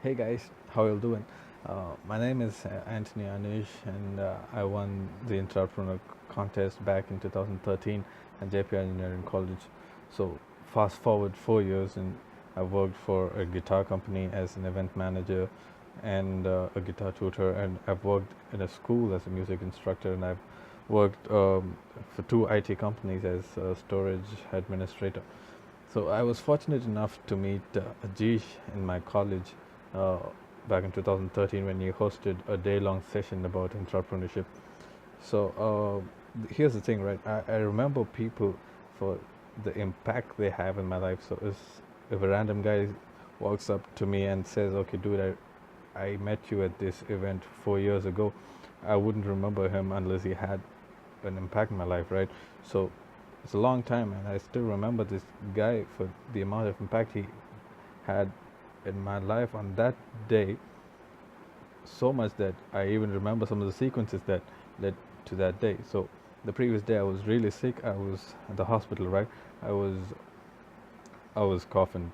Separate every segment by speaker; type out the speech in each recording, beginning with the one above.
Speaker 1: Hey guys, how you doing? My name is Anthony Aneesh, and I won the entrepreneur contest back in 2013 at Jeppiar Engineering College. So fast forward 4 years, and I worked for a guitar company as an event manager and a guitar tutor, and I've worked in a school as a music instructor, and I've worked for two IT companies as a storage administrator. So I was fortunate enough to meet Ajish in my college uh, back in 2013 when he hosted a day-long session about entrepreneurship. So here's the thing, right? I remember people for the impact they have in my life. So if a random guy walks up to me and says, "Okay, dude, I met you at this event 4 years ago," I wouldn't remember him unless he had an impact in my life, right? So it's a long time, and I still remember this guy for the amount of impact he had in my life on that day, so much that I even remember some of the sequences that led to that day. So the previous day I was really sick. I was at the hospital, right? I was I was coughing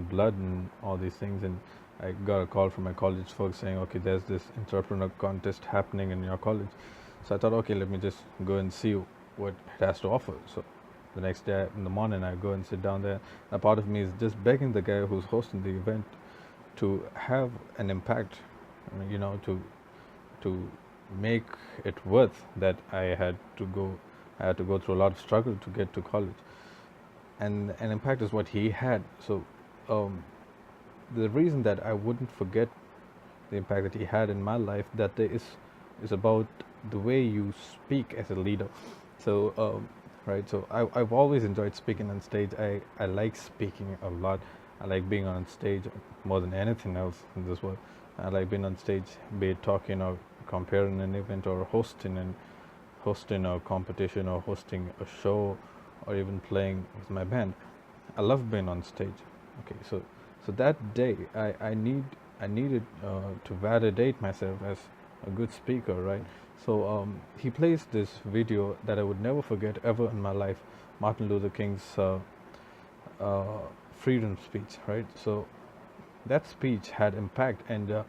Speaker 1: blood and all these things, and I got a call from my college folks saying, "Okay, there's this entrepreneur contest happening in your college." So I thought, okay, let me just go and see what it has to offer. So the next day in the morning, I go and sit down there. A part of me is just begging the guy who's hosting the event to have an impact, to make it worth that I had to go through a lot of struggle to get to college, and an impact is what he had. So um, the reason that I wouldn't forget the impact that he had in my life that day is about the way you speak as a leader. So right, so I've always enjoyed speaking on stage. I like speaking a lot. I like being on stage more than anything else in this world. I like being on stage, be it talking or comparing an event or hosting a competition or hosting a show or even playing with my band. I love being on stage. Okay, so that day I needed to validate myself as a good speaker, right? So he plays this video that I would never forget ever in my life, Martin Luther King's uh, freedom speech, right? So that speech had impact, and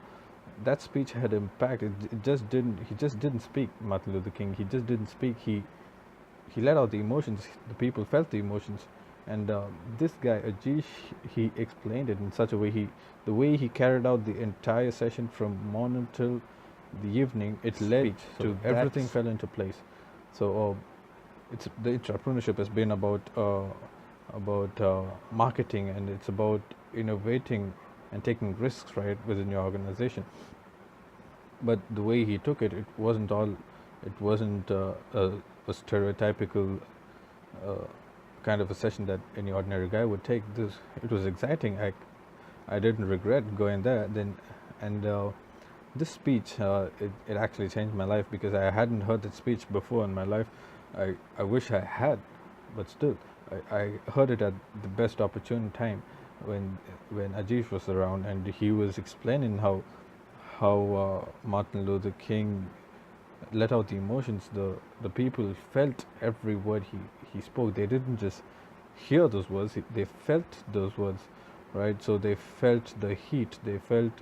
Speaker 1: that speech had impact. It just didn't. He just didn't speak. Martin Luther King. He just didn't speak. He let out the emotions. The people felt the emotions, and this guy Ajish, he explained it in such a way. The way he carried out the entire session from morning till the evening, it led to everything fell into place. So it's the entrepreneurship has been about marketing, and it's about innovating and taking risks, right, within your organization. But the way he took it, it wasn't a stereotypical uh, kind of a session that any ordinary guy would take. It was exciting. I didn't regret going there then, and this speech it actually changed my life because I hadn't heard that speech before in my life. I wish I had, but still, I heard it at the best opportune time when Ajish was around, and he was explaining how Martin Luther King let out the emotions. The people felt every word he spoke. They didn't just hear those words; they felt those words, right? So they felt the heat. They felt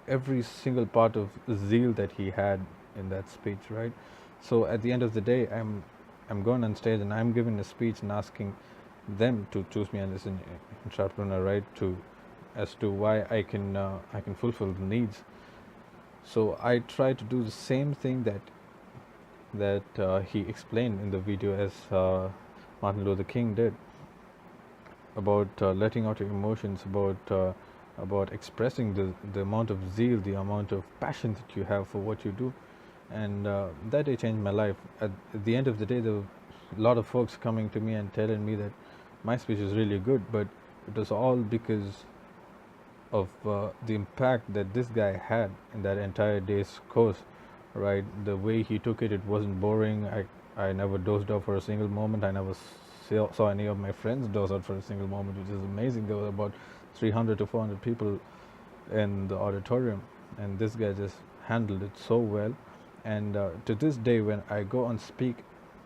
Speaker 1: every single part of zeal that he had in that speech, right? So at the end of the day, I'm going on stage and I'm giving a speech and asking them to choose me as an entrepreneur, right? To as to why I can fulfill the needs. So I try to do the same thing that he explained in the video as Martin Luther King did about letting out your emotions, about expressing the amount of zeal, the amount of passion that you have for what you do, and that day changed my life. At the end of the day, there were a lot of folks coming to me and telling me that my speech was really good, but it was all because of the impact that this guy had in that entire day's course, right? The way he took it, it wasn't boring. I never dozed off for a single moment. I never saw any of my friends doze out for a single moment, which is amazing. There were about 300 to 400 people in the auditorium, and this guy just handled it so well. And to this day, when I go and speak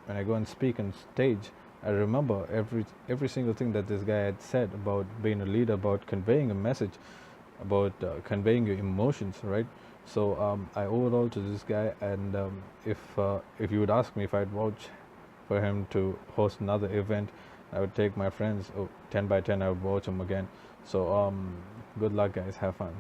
Speaker 1: on stage, I remember every single thing that this guy had said about being a leader, about conveying a message. conveying your emotions, right? So I owe it all to this guy, and if you would ask me if I'd vouch for him to host another event, I would take my friends. 10 by 10, I would vouch him again. So good luck, guys. Have fun.